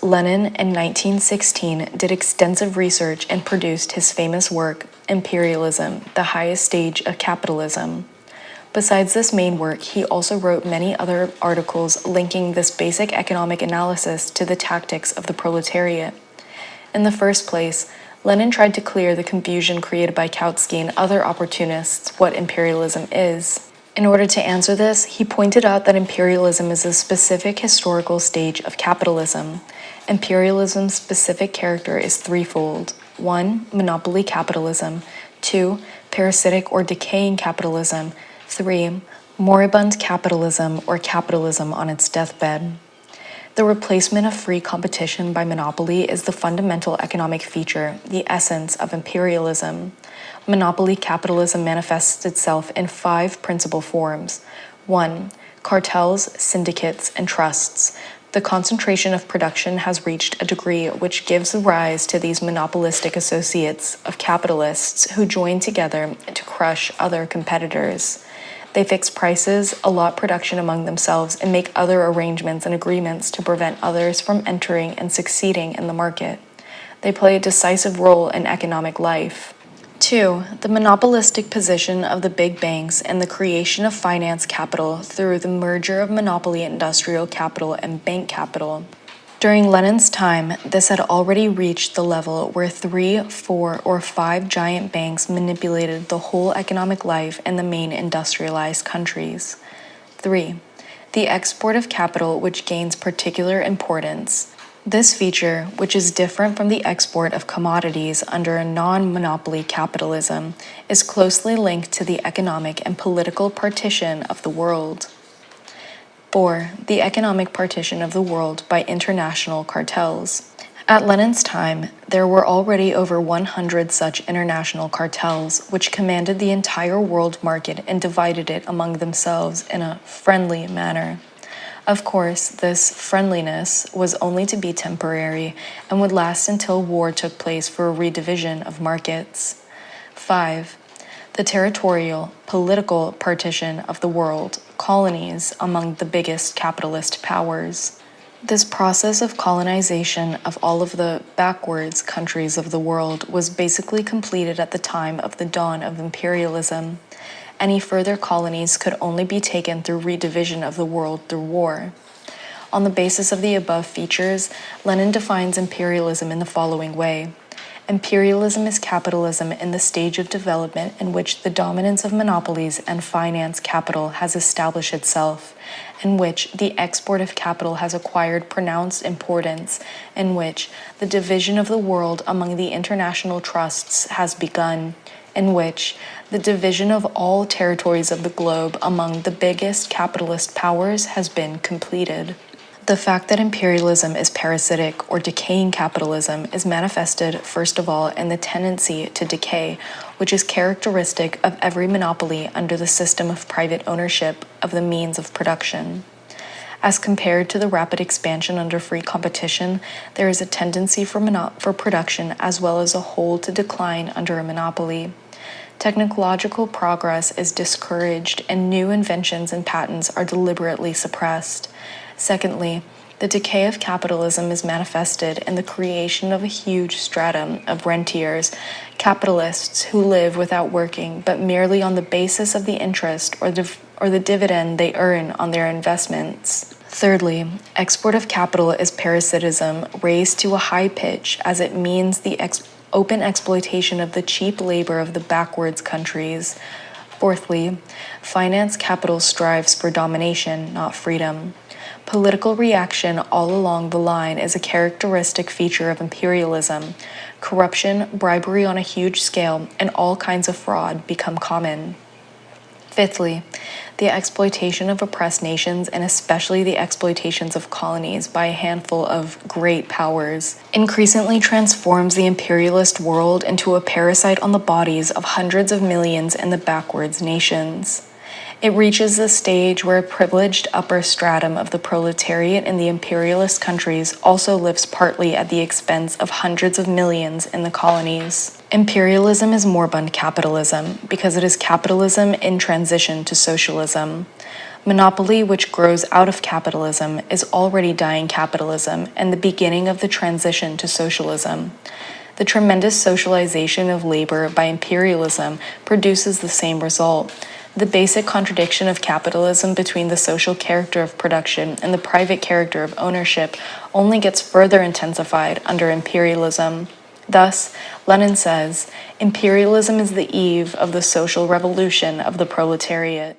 Lenin, in 1916, did extensive research and produced his famous work, Imperialism, the Highest Stage of Capitalism. Besides this main work, he also wrote many other articles linking this basic economic analysis to the tactics of the proletariat. In the first place, Lenin tried to clear the confusion created by Kautsky and other opportunists what imperialism is. In order to answer this, he pointed out that imperialism is a specific historical stage of capitalism. Imperialism's specific character is threefold. 1. Monopoly capitalism. 2. Parasitic or decaying capitalism. 3. Moribund capitalism, or capitalism on its deathbed. The replacement of free competition by monopoly is the fundamental economic feature, the essence of imperialism. Monopoly capitalism manifests itself in 5 principal forms. 1. Cartels, syndicates, and trusts. The concentration of production has reached a degree which gives rise to these monopolistic associates of capitalists who join together to crush other competitors. They fix prices, allot production among themselves, and make other arrangements and agreements to prevent others from entering and succeeding in the market. They play a decisive role in economic life. 2. The monopolistic position of the big banks and the creation of finance capital through the merger of monopoly industrial capital and bank capital. During Lenin's time, this had already reached the level where 3, 4, or 5 giant banks manipulated the whole economic life in the main industrialized countries. 3. The export of capital, which gains particular importance. This feature, which is different from the export of commodities under a non-monopoly capitalism, is closely linked to the economic and political partition of the world. 4. The economic partition of the world by international cartels. At Lenin's time, there were already over 100 such international cartels, which commanded the entire world market and divided it among themselves in a friendly manner. Of course, this friendliness was only to be temporary and would last until war took place for a redivision of markets. 5. The territorial, political partition of the world, colonies among the biggest capitalist powers. This process of colonization of all of the backwards countries of the world was basically completed at the time of the dawn of imperialism. Any further colonies could only be taken through redivision of the world through war. On the basis of the above features, Lenin defines imperialism in the following way. Imperialism is capitalism in the stage of development in which the dominance of monopolies and finance capital has established itself, in which the export of capital has acquired pronounced importance, in which the division of the world among the international trusts has begun, in which the division of all territories of the globe among the biggest capitalist powers has been completed. The fact that imperialism is parasitic or decaying capitalism is manifested, first of all, in the tendency to decay, which is characteristic of every monopoly under the system of private ownership of the means of production. As compared to the rapid expansion under free competition, there is a tendency for production as well as a whole to decline under a monopoly. Technological progress is discouraged and new inventions and patents are deliberately suppressed. Secondly, the decay of capitalism is manifested in the creation of a huge stratum of rentiers, capitalists who live without working but merely on the basis of the interest or the dividend they earn on their investments. Thirdly, export of capital is parasitism raised to a high pitch, as it means the open exploitation of the cheap labor of the backwards countries. Fourthly, finance capital strives for domination, not freedom. Political reaction all along the line is a characteristic feature of imperialism. Corruption, bribery on a huge scale, and all kinds of fraud become common. Fifthly, the exploitation of oppressed nations, and especially the exploitations of colonies by a handful of great powers, increasingly transforms the imperialist world into a parasite on the bodies of hundreds of millions in the backwards nations. It reaches the stage where a privileged upper stratum of the proletariat in the imperialist countries also lives partly at the expense of hundreds of millions in the colonies. Imperialism is moribund capitalism because it is capitalism in transition to socialism. Monopoly, which grows out of capitalism, is already dying capitalism and the beginning of the transition to socialism. The tremendous socialization of labor by imperialism produces the same result. The basic contradiction of capitalism between the social character of production and the private character of ownership only gets further intensified under imperialism. Thus, Lenin says, imperialism is the eve of the social revolution of the proletariat.